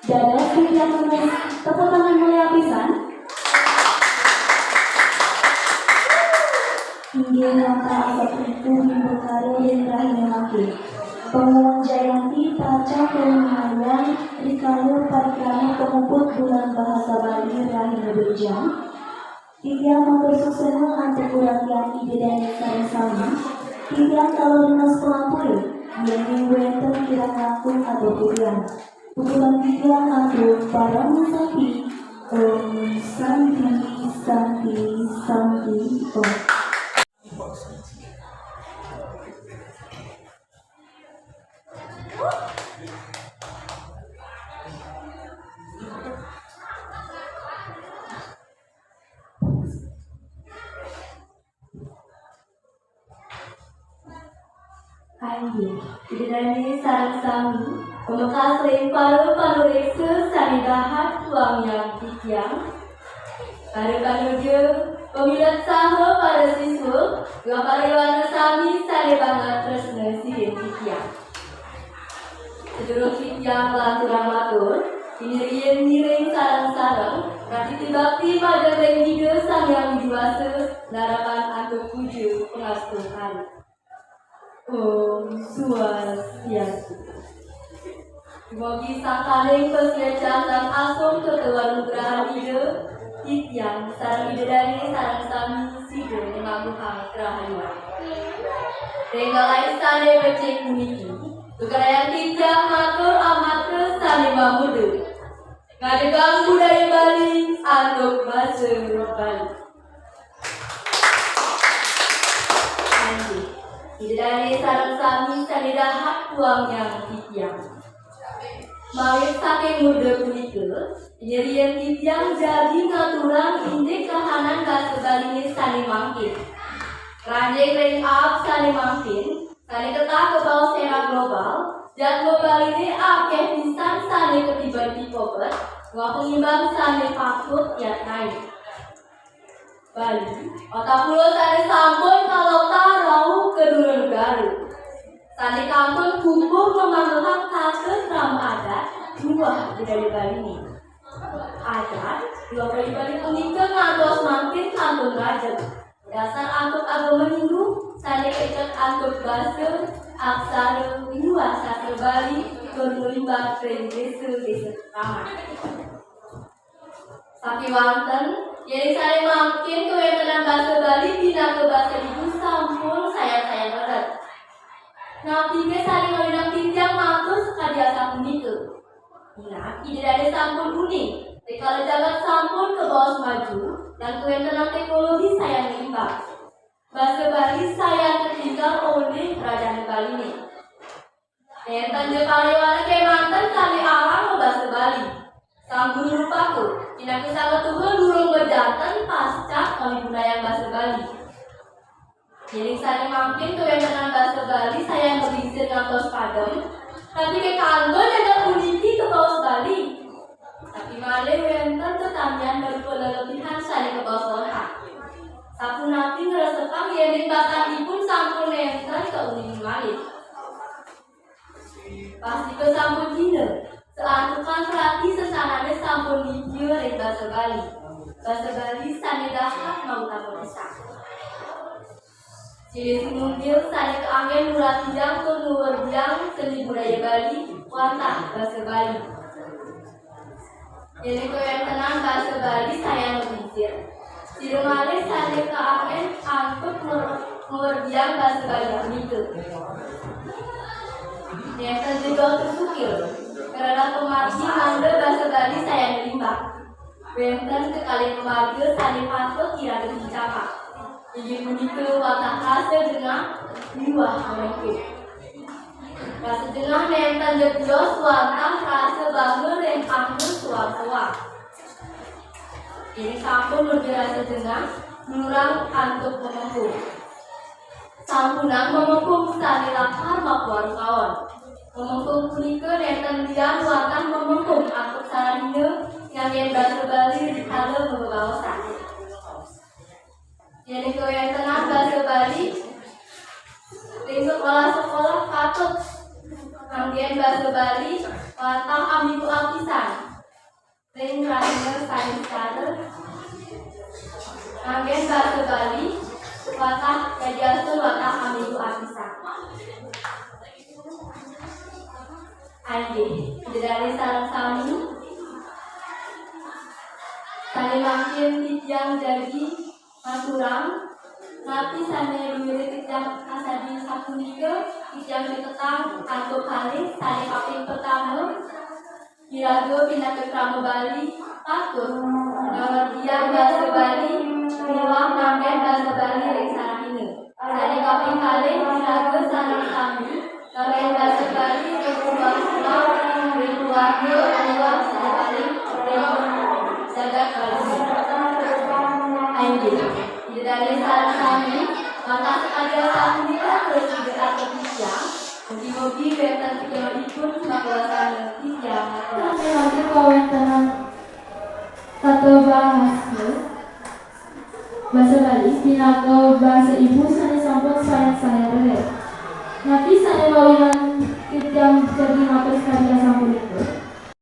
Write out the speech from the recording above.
Dadah Sriya Tunas, tepuk tangan mulia pisan. Inggih langkah asap itu berkarya dan rahim makin. Penguang Jayanti Paca Pelumayan Rikalu Parikrama Penguput Bulan Bahasa Bali Rahim Berjam Tiga motor suksena Antek Kurakian Ide dan Sari Salma Tiga kalau dinas pelampui yang minggu enten kira ngaku atau pilihan pukulan tiga aku parang sapi Santi Santi Santi Idani sarang sami, pemekas paru reksa sanidahat tuang yang tikiang. Para kanuja, pemilat saha para siswa, dua pariwana sami sane banget tresna si tikiang. Sedurung tikiang lanturang matur, inirian miring sarang-sarang, rati bakti pada renggida sang yang dijuasa, larapan antuk puju pengastuhan. Om Swastiastu. Mogi sakaling persiacan dan asung ketuan nugrahan ide, tityang sarang ide dari sarang sami sida mengaguhang kerahayuan. Tenggalai sane becek puniki, tukarayan tityang matur amatra sane mamudu. Ngadegang budaya Bali, antuk bahasa Bali. Idani sarang sami sanidahat tuang yang tityang. Mawit saking muda punika, nyerian tityang jadi ngaturan indek kahanan bahasa Bali sani mangkin. Ranjeng ring up sani mangkin, sani ketah ke bawah secara global, dan global ini akeh pisan sani ketiban tipopet, wah pengimbang sani patut tiap naik. Bali, otak pulau sani sampun kalau tarau kedua negara. Sani kampung kumpul memanggilkan kasus ram adat dua budaya Bali ini. Adat dua budaya Bali punika ngantos mampir kampung raja. Dasar antuk agama Hindu, sani keikat antuk bahasa aksara Hindu sastra Bali berlimbah dari desa-desa taman. Sapi wanten. Jadi saya makin kewenangan bahasa Bali tidak ke bahasa ibu sampun saya berat. Nabi ke saling ngawinang tityang matur sekali asap punika. Ingat, ide dari sampun unik. Kalau jagat sampun ke bawah maju dan kewenangan teknologi saya melimpah. Bahasa Bali saya tertinggal oleh kerajaan Bali ini. Enten je kaliwala kemanten kali alang ke bahasa Bali. Sang guru rupaku, tidak sangat tunggu durung berjantan pasca kami budaya bahasa Bali. Jadi saya mampir ke dengan bahasa Bali, saya berbisir ngantos padam. Tapi ke kantor dengan uniti ke bawah Bali. Tapi malah wenten tetamian berpelelebihan saya ke bawah Bali. Sapu napi ngerasakan yening bakat ipun sampun nenten ke uning malih. Pasti ke sampun dina. Seantukan perhati sesananya sampun hijau dari bahasa Bali. Bahasa Bali sanidahat mau tamu bisa. Ciri mungil sani keangin murah tidang ke luar biang seni budaya Bali wantah bahasa Bali. Jadi yang tenang bahasa Bali saya ngebisir. Ciri malis sani keangin antuk luar biang bahasa Bali itu. Yang terjadi tersukil. Karena pemargi manda bahasa Bali saya melimpah. Benten sekali pemargi sani pasok kira dicapak. Jadi menikah watak hasil dengan dua mereka. Rasa dengan benten jeblos watang rasa bangun yang anggun suar-suar. Ini sampun lebih rasa dengan nurang antuk memengkung. Sampunang memengkung sani lakar makuar kawan. Memengkung punika nenten dian watang memengkung antuk saraninya yang bahasa Bali dihalau bebawasan. Jadi yang tengah bahasa Bali di sekolah-sekolah patut Anggian bahasa Bali watang ambigu apisan dari sarang sami sani makin tijang jadi maturang nanti sani duwiri tijang asadi sapunika tijang ditetang kantor kali sani kaping pertama Kirago pindah ke Krama Bali patut dia bahasa Bali bilang namanya bahasa Bali reksarahina sani kaping kali kirago sarang sami namanya bahasa Bali reksarahina keluarga luar sekali jagat Bali. Ayo dari sarang kami maka ada satu kita terus dekat ke tiang mobil betan kita ikut melakukan tiang. Kami lagi kawan tenang satu bahasa Bali pinaga bahasa ibu sani sampun saya rele. Nanti saya bawakan yang jadi matur karya sampun itu.